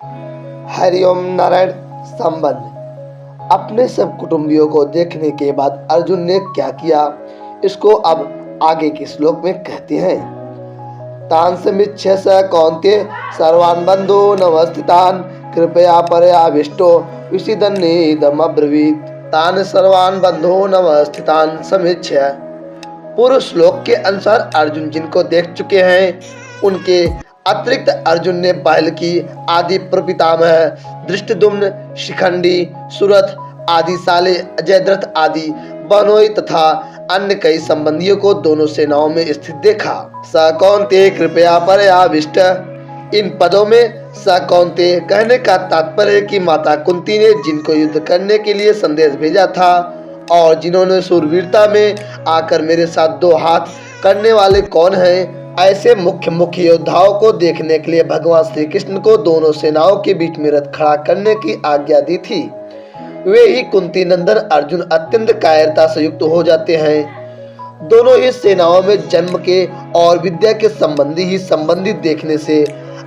हरिओम नारायण। संबंध। अपने सब कुटुंबियों को देखने के बाद अर्जुन ने क्या किया, इसको अब आगे के श्लोक में कहते हैं। तान समीक्ष्य स कौन्तेय सर्वान् बन्धो नवस्थितान् कृपया परयाविष्टो विषीदन्नेदमब्रवीत्। तान सर्वान् बन्धो नवस्थितान् समीक्ष्य। पूर्व श्लोक के अनुसार अर्जुन जिनको देख चुके हैं, उनके अतिरिक्त अर्जुन ने बाल की आदि प्रपितामह धृष्टद्युम्न, शिखंडी, सुरथ आदि साले, जयद्रथ आदि बनोई तथा अन्य कई संबंधियों को दोनों सेनाओं में स्थित देखा। स कौन्तेय कृपया परयाविष्ट। इन पदों में स कौन्तेय कहने का तात्पर्य है कि माता कुंती ने जिनको युद्ध करने के लिए संदेश भेजा था और जिन्होंने शूरवीरता में आकर मेरे साथ दो हाथ करने वाले कौन हैं, ऐसे मुख्य योद्धाओं को देखने के लिए भगवान श्री कृष्ण को दोनों सेनाओं के बीच में रथ खड़ा करने की आज्ञा दी थी। वे ही कुंती नंदन अर्जुन अत्यंत कायरता से युक्त हो जाते हैं। दोनों ही सेनाओं में जन्म के और विद्या के संबंधी ही संबंधित देखने से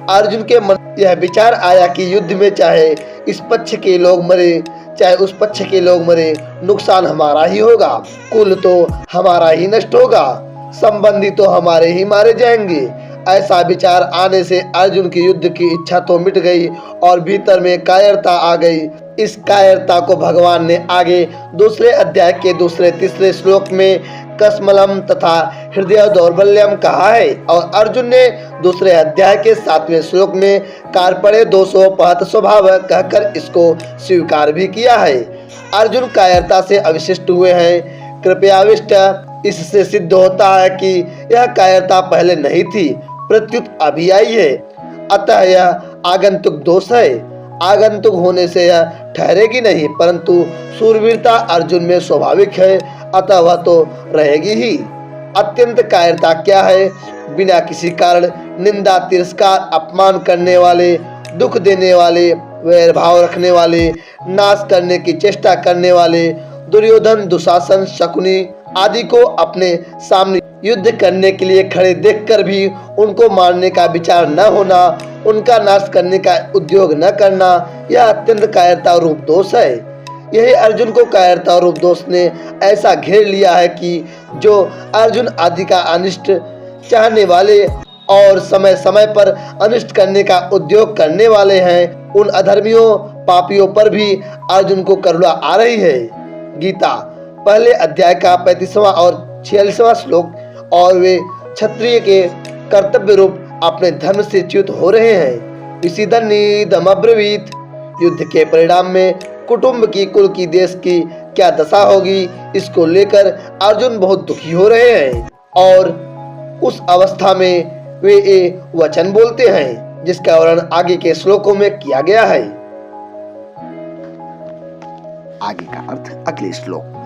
अर्जुन के मन यह विचार आया कि युद्ध में चाहे इस पक्ष के लोग मरे चाहे उस पक्ष के लोग मरे, नुकसान हमारा ही होगा, कुल तो हमारा ही नष्ट होगा, संबंधी तो हमारे ही मारे जाएंगे। ऐसा विचार आने से अर्जुन की युद्ध की इच्छा तो मिट गई और भीतर में कायरता आ गई। इस कायरता को भगवान ने आगे दूसरे अध्याय के दूसरे तीसरे श्लोक में कसमलम तथा हृदय दौर्बल्यम कहा है और अर्जुन ने दूसरे अध्याय के 7वें श्लोक में कार्पण्य दोषोपहत स्वभाव कहकर इसको स्वीकार भी किया है। अर्जुन कायरता से अविशिष्ट हुए हैं। कृपयाविष्ट। इससे सिद्ध होता है कि यह कायरता पहले नहीं थी, प्रत्युत अभी आई है, अतः यह आगंतुक दोष है। आगंतुक होने से यह ठहरेगी नहीं, परंतु शूरवीरता अर्जुन में स्वाभाविक है, अतः वह तो रहेगी ही। अत्यंत कायरता क्या है? बिना किसी कारण निंदा, तिरस्कार, अपमान करने वाले, दुख देने वाले, वैर भाव रखने वाले, नाश करने की चेष्टा करने वाले दुर्योधन, दुशासन, शकुनी आदि को अपने सामने युद्ध करने के लिए खड़े देखकर भी उनको मारने का विचार न होना, उनका नाश करने का उद्योग न करना, यह अत्यंत कायरता रूप दोष है। यही अर्जुन को कायरता रूप दोष ने ऐसा घेर लिया है कि जो अर्जुन आदि का अनिष्ट चाहने वाले और समय समय पर अनिष्ट करने का उद्योग करने वाले हैं, उन अधर्मियों पापियों पर भी अर्जुन को करुणा आ रही है। गीता पहले अध्याय का 35वां और 46वां श्लोक। और वे क्षत्रिय के कर्तव्य रूप अपने धर्म से च्युत हो रहे हैं। विषीदन्नेदमब्रवीत्। युद्ध के परिणाम में कुटुंब की, कुल की, देश की क्या दशा होगी, इसको लेकर अर्जुन बहुत दुखी हो रहे हैं और उस अवस्था में वे ये वचन बोलते हैं जिसका वर्णन आगे के श्लोकों में किया गया है। आगे का अर्थ अगले श्लोक।